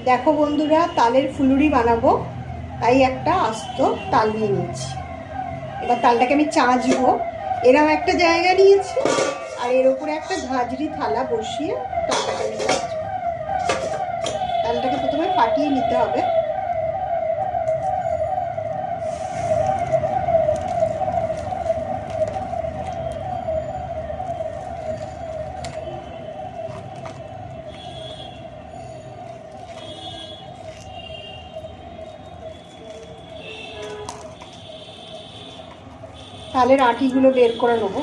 দেখো বন্ধুরা, তালের ফুলুরি বানাবো, তাই একটা আস্ত তাল নিয়ে নিয়েছি। এবার তালটাকে আমি চাঁচবো। এরকম একটা জায়গা নিয়েছি, আর এর উপরে একটা ঝাঁঝরি থালা বসিয়ে তালটাকে আমি চাঁচবো। তালটাকে প্রথমে ফাটিয়ে নিতে হবে। তালের আটিগুলো বের করে নেবো।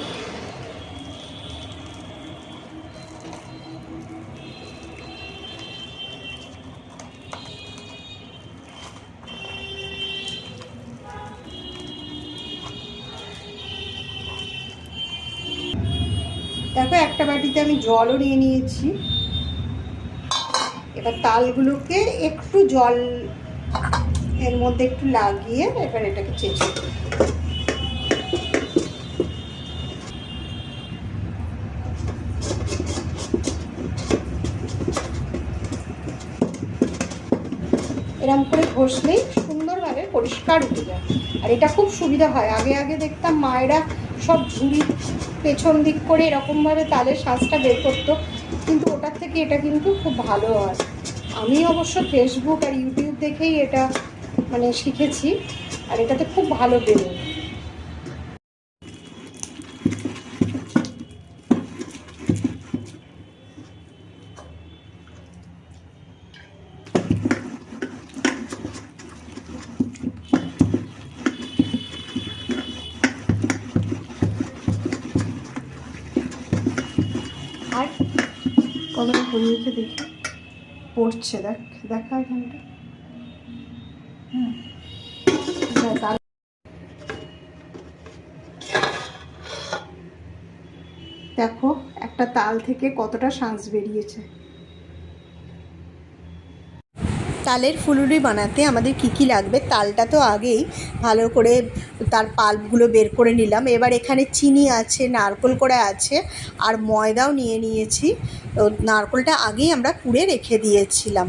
দেখো, একটা বাটিতে আমি জলও নিয়ে নিয়েছি। এবার তালগুলোকে একটু জল এর মধ্যে একটু লাগিয়ে এবার এটাকে চেঁচে দেব। এরকম করে ঘষলেই সুন্দরভাবে পরিষ্কার উঠে যায়। আর এটা খুব সুবিধা হয়। আগে আগে দেখতাম মায়েরা সব ঝুড়ি পেছন দিক করে এরকমভাবে তালের শাঁসটা বের করতো, কিন্তু ওটার থেকে এটা কিন্তু খুব ভালো হয়। আমি অবশ্য ফেসবুক আর ইউটিউব দেখেই এটা শিখেছি, আর এটাতে খুব ভালো বেরোয়। আর কতটা কমিয়েছে দেখি, পড়ছে, দেখা এখানটা। দেখো একটা তাল থেকে কতটা শাঁস বেরিয়েছে। তালের ফুলুরি বানাতে আমাদের কি লাগবে, তালটা তো আগেই ভালো করে তার পাল্পগুলো বের করে নিলাম। এবার এখানে চিনি আছে, নারকেল কড়া আছে, আর ময়দাও নিয়ে নিয়েছি। তো নারকেলটা আগেই আমরা কুড়ে রেখে দিয়েছিলাম।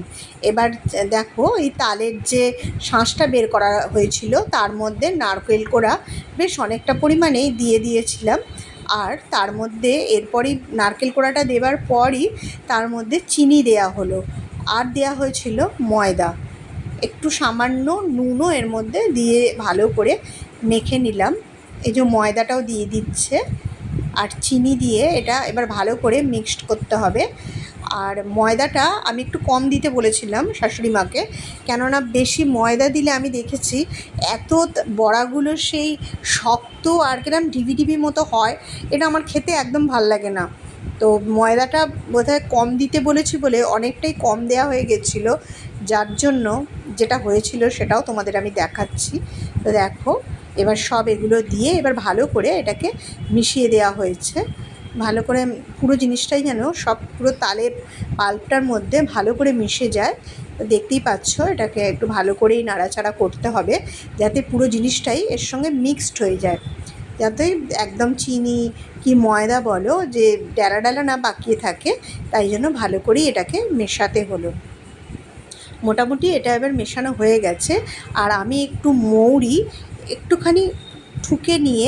এবার দেখো, এই তালের যে শাঁসটা বের করা হয়েছিল তার মধ্যে নারকেল কোড়া বেশ অনেকটা পরিমাণেই দিয়ে দিয়েছিলাম। আর তার মধ্যে এরপরই নারকেল কোড়াটা দেওয়ার পরই তার মধ্যে চিনি দেয়া হলো, আর দেয়া হয়েছিল ময়দা, একটু সামান্য নুনও এর মধ্যে দিয়ে ভালো করে মেখে নিলাম। এই যে ময়দাটাও দিয়ে দিচ্ছে, আর চিনি দিয়ে এটা এবার ভালো করে মিক্সড করতে হবে। আর ময়দাটা আমি একটু কম দিতে বলেছিলাম শাশুড়ি মাকে, কেননা বেশি ময়দা দিলে আমি দেখেছি এত বড়াগুলো সেই শক্ত আর কিরম ঢিবি ঢিবি মতো হয়, এটা আমার খেতে একদম ভাল লাগে না। তো ময়দাটা বোধহয় কম দিতে বলেছি বলে অনেকটাই কম দেয়া হয়ে গেছিলো, যার জন্য যেটা হয়েছিল সেটাও তোমাদের আমি দেখাচ্ছি। তো দেখো, এবার সব এগুলো দিয়ে এবার ভালো করে এটাকে মিশিয়ে দেওয়া হয়েছে। ভালো করে পুরো জিনিসটাই যেন সব পুরো তালের পাল্পটার মধ্যে ভালো করে মিশে যায়। দেখতেই পাচ্ছ, এটাকে একটু ভালো করেই নাড়াচাড়া করতে হবে যাতে পুরো জিনিসটাই এর সঙ্গে মিক্সড হয়ে যায়, যাতে একদম চিনি কি ময়দা বলো যে ডালা ডালা না বাকিয়ে থাকে। তাই জন্য ভালো করেই এটাকে মেশাতে হলো। মোটামুটি এটা এবার মেশানো হয়ে গেছে। আর আমি একটু মৌরি একটুখানি ঠুকে নিয়ে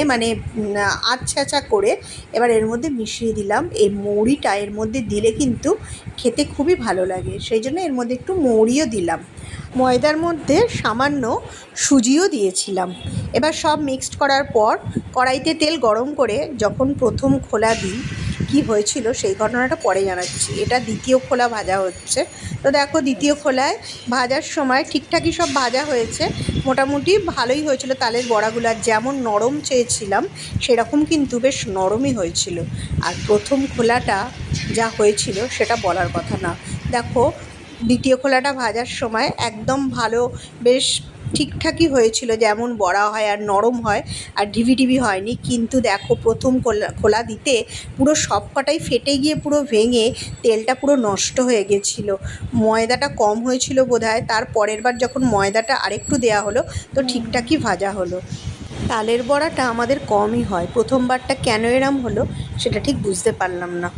আচ্ছা করে এবার এর মধ্যে মিশিয়ে দিলাম। এই মৌরিটা এর মধ্যে দিলে কিন্তু খেতে খুবই ভালো লাগে, সেই জন্য এর মধ্যে একটু মৌরিও দিলাম। ময়দার মধ্যে সামান্য সুজিও দিয়েছিলাম। এবার সব মিক্সড করার পর কড়াইতে তেল গরম করে যখন প্রথম খোলা দিই, কি হয়েছিল সেই ঘটনাটা পরে জানাচ্ছি। এটা দ্বিতীয় খোলা ভাজা হচ্ছে। তো দেখো, দ্বিতীয় খোলায় ভাজার সময় ঠিকঠাকই সব ভাজা হয়েছে, মোটামুটি ভালোই হয়েছিল। তালের বড়াগুলো যেমন নরম চেয়েছিলাম সেরকম কিন্তু বেশ নরমই হয়েছিল। আর প্রথম খোলাটা যা হয়েছিল সেটা বলার কথা না। দেখো, দ্বিতীয় খোলাটা ভাজার সময় একদম ভালো বেশ ঠিকঠাকই হয়েছিল, যেমন বড়া হয় আর নরম হয়, আর ঢিবি ঢিবি হয়নি। কিন্তু দেখো, প্রথম খোলা দিতে পুরো সব কটাই ফেটে গিয়ে পুরো ভেঙে তেলটা পুরো নষ্ট হয়ে গেছিলো। ময়দাটা কম হয়েছিল বোধহয়, তার পরের বার যখন ময়দাটা আরেকটু দেয়া হলো তো ঠিকঠাকই ভাজা হলো। তালের বড়াটা আমাদের কমই হয়, প্রথমবারটা কেন এরম হলো সেটা ঠিক বুঝতে পারলাম না।